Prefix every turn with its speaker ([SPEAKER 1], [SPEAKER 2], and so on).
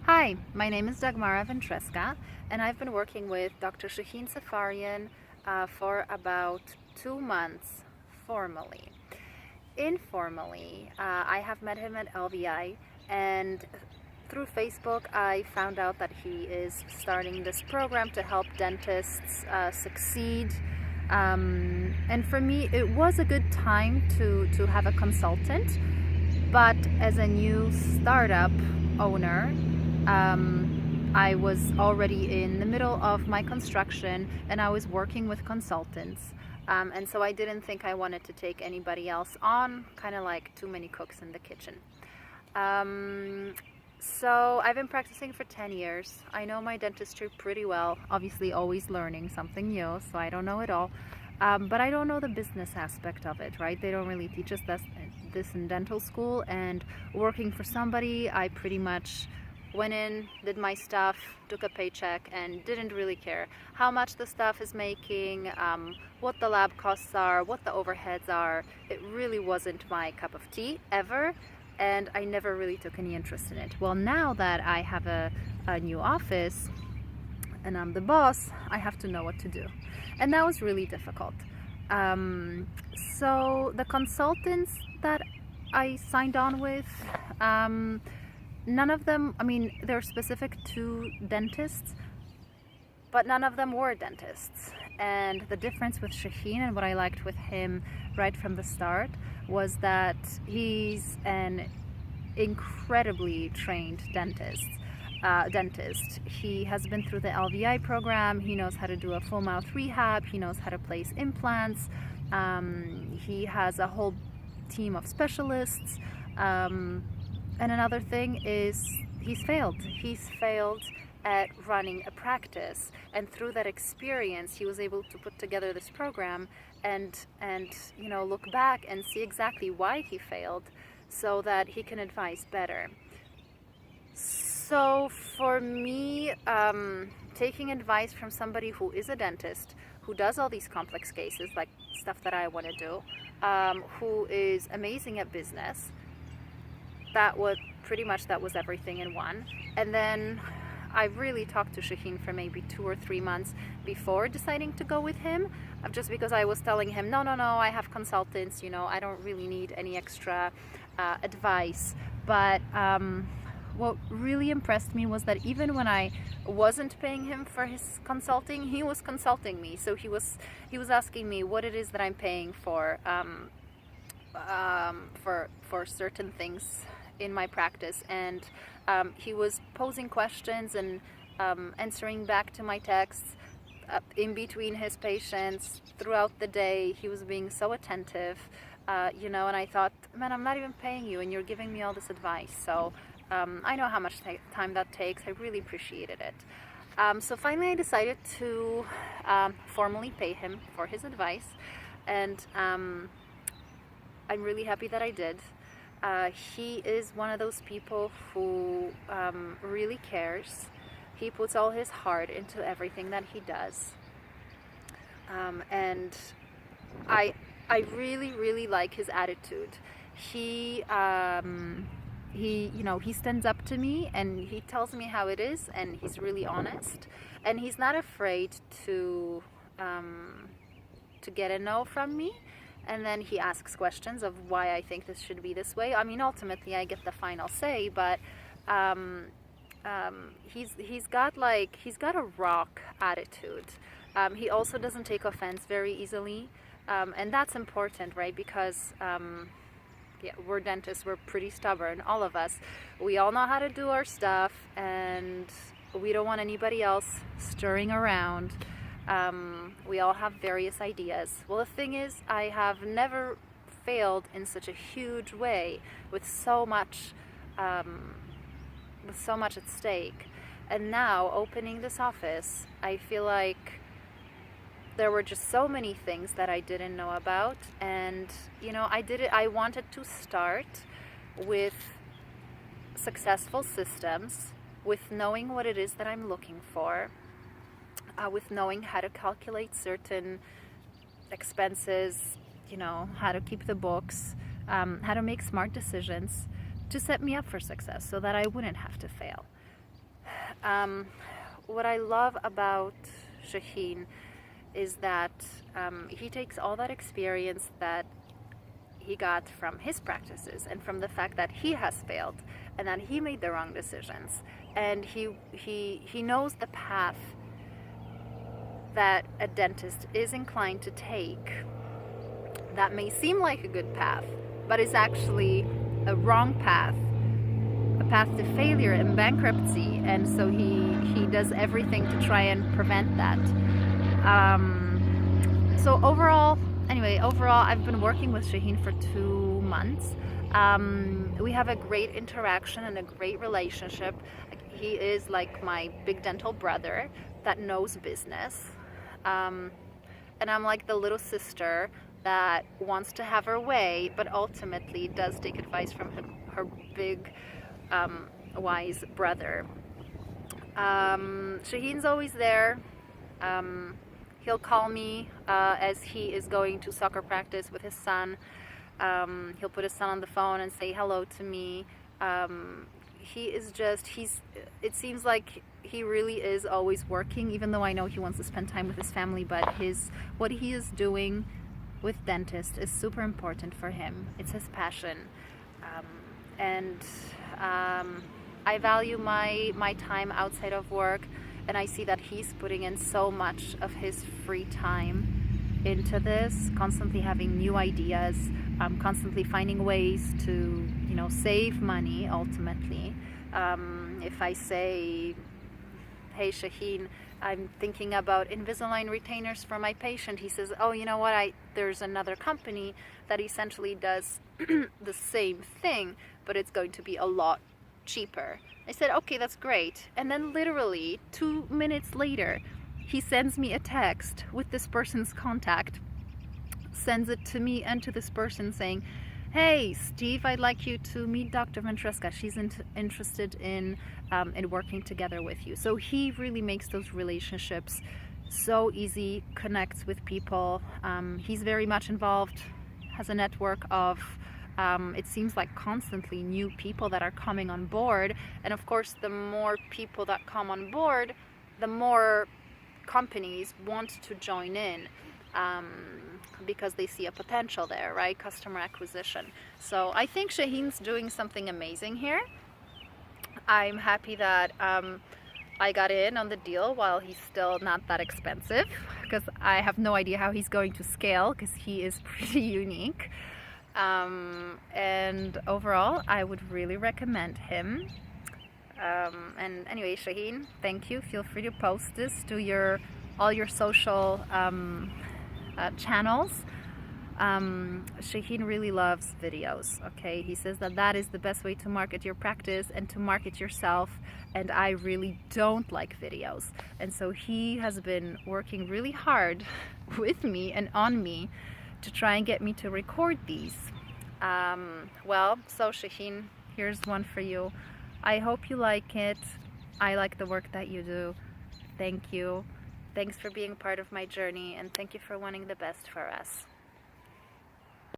[SPEAKER 1] Hi, my name is Dagmara Ventresca, and I've been working with Dr. Shahin Safarian for about 2 months formally. Informally, I have met him at LVI, and through Facebook, I found out that he is starting this program to help dentists succeed. And for me, it was a good time to have a consultant, but as a new startup owner, I was already in the middle of my construction and I was working with consultants. And so I didn't think I wanted to take anybody else on, kind of like too many cooks in the kitchen. So I've been practicing for 10 years. I know my dentistry pretty well, obviously always learning something new, so I don't know it all. But I don't know the business aspect of it, right? They don't really teach us this in dental school, and working for somebody, I pretty much went in, did my stuff, took a paycheck, and didn't really care how much the stuff is making, what the lab costs are, what the overheads are. It really wasn't my cup of tea ever, and I never really took any interest in it. Well, now that I have a new office and I'm the boss, I have to know what to do, and that was really difficult. So the consultants that I signed on with, none of them, I mean, they're specific to dentists, but none of them were dentists. And the difference with Shahin and what I liked with him right from the start was that he's an incredibly trained dentist. He has been through the LVI program. He knows how to do a full mouth rehab. He knows how to place implants. He has a whole team of specialists. And another thing is he's failed. He's failed at running a practice, and through that experience he was able to put together this program and look back and see exactly why he failed so that he can advise better. So for me, taking advice from somebody who is a dentist, who does all these complex cases, like stuff that I want to do, who is amazing at business, that was everything in one. And then I really talked to Shahin for maybe 2 or 3 months before deciding to go with him, just because I was telling him, no, I have consultants, I don't really need any extra advice. But what really impressed me was that even when I wasn't paying him for his consulting, he was consulting me. So he was asking me what it is that I'm paying for certain things in my practice, and he was posing questions and answering back to my texts in between his patients throughout the day. He was being so attentive, and I thought, man, I'm not even paying you and you're giving me all this advice. So I know how much time that takes. I really appreciated it. So finally I decided to formally pay him for his advice, and I'm really happy that I did. He is one of those people who really cares. He puts all his heart into everything that he does, and I really like his attitude. He stands up to me and he tells me how it is, and he's really honest, and he's not afraid to get a no from me. And then he asks questions of why I think this should be this way. I mean, ultimately I get the final say, but he's got a rock attitude. He also doesn't take offense very easily, and that's important, right? Because we're dentists, we're pretty stubborn, all of us. We all know how to do our stuff, and we don't want anybody else stirring around. We all have various ideas. Well, the thing is, I have never failed in such a huge way, with so much at stake. And now, opening this office, I feel like there were just so many things that I didn't know about, and I wanted to start with successful systems, with knowing what it is that I'm looking for, with knowing how to calculate certain expenses, how to keep the books, how to make smart decisions to set me up for success so that I wouldn't have to fail. What I love about Shahin is that he takes all that experience that he got from his practices and from the fact that he has failed and that he made the wrong decisions, and he knows the path that a dentist is inclined to take that may seem like a good path, but is actually a wrong path, a path to failure and bankruptcy. And so he does everything to try and prevent that. So overall, I've been working with Shahin for 2 months. We have a great interaction and a great relationship. He is like my big dental brother that knows business. And I'm like the little sister that wants to have her way, but ultimately does take advice from her big, wise brother. Shahin's always there. He'll call me as he is going to soccer practice with his son. He'll put his son on the phone and say hello to me. It seems like he really is always working, even though I know he wants to spend time with his family, but what he is doing with dentists is super important for him. It's his passion. And I value my time outside of work, and I see that he's putting in so much of his free time into this, constantly having new ideas, constantly finding ways to, save money ultimately. If I say, hey Shahin, I'm thinking about Invisalign retainers for my patient, he says, oh, you know what, there's another company that essentially does the same thing, but it's going to be a lot cheaper. I said, okay, that's great. And then literally 2 minutes later, he sends me a text with this person's contact, sends it to me and to this person saying, hey Steve, I'd like you to meet Dr. Ventresca. She's interested in working together with you. So he really makes those relationships so easy, connects with people. He's very much involved, has a network of it seems like constantly new people that are coming on board. And of course, the more people that come on board, the more companies want to join in, because they see a potential there, right? Customer acquisition. So I think Shahin's doing something amazing here. I'm happy that I got in on the deal while he's still not that expensive, because I have no idea how he's going to scale, because he is pretty unique. And overall, I would really recommend him. And anyway, Shahin, thank you. Feel free to post this to all your social channels. Shahin really loves videos, okay? He says that is the best way to market your practice and to market yourself, and I really don't like videos. And so he has been working really hard with me and on me to try and get me to record these. So Shahin, here's one for you. I hope you like it. I like the work that you do. Thank you. Thanks for being part of my journey, and thank you for wanting the best for us.